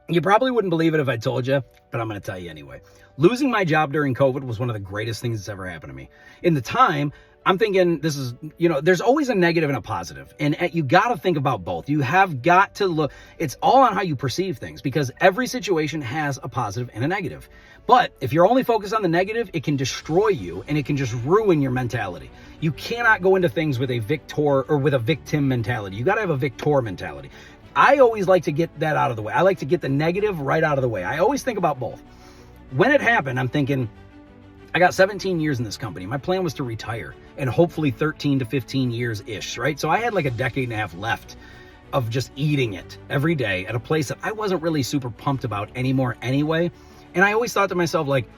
You probably wouldn't believe it if I told you, but I'm going to tell you anyway. Losing my job during COVID was one of the greatest things that's ever happened to me. In the time, I'm thinking this is, there's always a negative and a positive, and you got to think about both. You have got to look, it's all on how you perceive things, because every situation has a positive and a negative. But if you're only focused on the negative, it can destroy you and it can just ruin your mentality. You cannot go into things with a victor or with a victim mentality. You got to have a victor mentality. I always like to get that out of the way. I like to get the negative right out of the way. I always think about both. When it happened, I'm thinking, I got 17 years in this company. My plan was to retire and hopefully 13 to 15 years-ish, right? So I had like a decade and a half left of just eating it every day at a place that I wasn't really super pumped about anymore anyway. And I always thought to myself, like,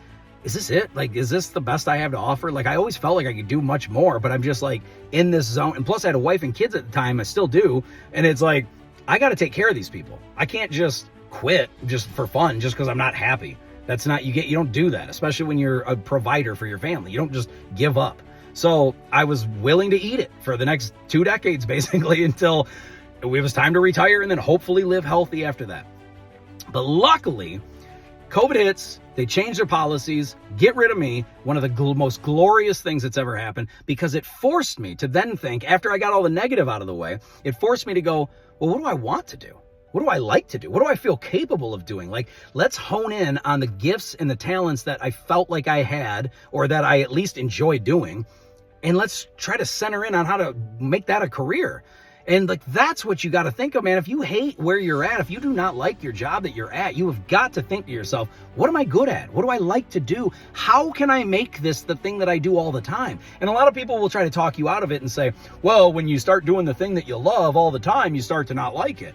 is this it? Like, is this the best I have to offer? Like, I always felt like I could do much more, but I'm just like in this zone. And plus I had a wife and kids at the time. I still do. And it's like, I got to take care of these people. I can't just quit just for fun, just because I'm not happy. That's not, you don't do that, especially when you're a provider for your family. You don't just give up. So I was willing to eat it for the next 2 decades, basically, until it was time to retire and then hopefully live healthy after that. But luckily, COVID hits, they change their policies, get rid of me, one of the most glorious things that's ever happened, because it forced me to then think, after I got all the negative out of the way, it forced me to go, well, what do I want to do? What do I like to do? What do I feel capable of doing? Like, let's hone in on the gifts and the talents that I felt like I had, or that I at least enjoy doing. And let's try to center in on how to make that a career. And like, that's what you got to think of, man. If you hate where you're at, if you do not like your job that you're at, you have got to think to yourself, what am I good at? What do I like to do? How can I make this the thing that I do all the time? And a lot of people will try to talk you out of it and say, well, when you start doing the thing that you love all the time, you start to not like it.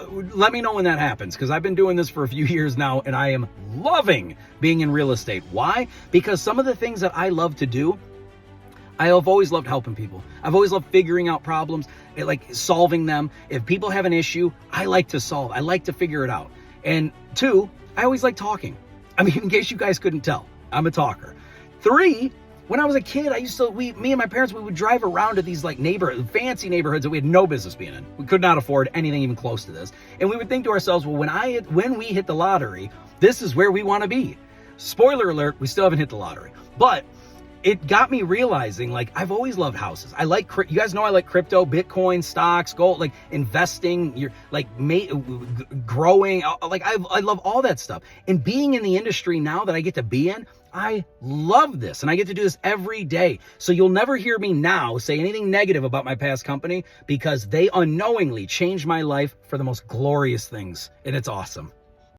Let me know when that happens, because I've been doing this for a few years now and I am loving being in real estate. Why? Because some of the things that I love to do, I have always loved helping people. I've always loved figuring out problems, like solving them. If people have an issue, I like to solve. I like to figure it out. And 2, I always like talking. I mean, in case you guys couldn't tell, I'm a talker. 3, when I was a kid, me and my parents, we would drive around to these like fancy neighborhoods that we had no business being in. We could not afford anything even close to this. And we would think to ourselves, well, when we hit the lottery, this is where we want to be. Spoiler alert, we still haven't hit the lottery. But it got me realizing, like, I've always loved houses. You guys know I like crypto, Bitcoin, stocks, gold, like investing, growing. Like, I love all that stuff. And being in the industry now that I get to be in, I love this, and I get to do this every day. So you'll never hear me now say anything negative about my past company, because they unknowingly changed my life for the most glorious things, and it's awesome.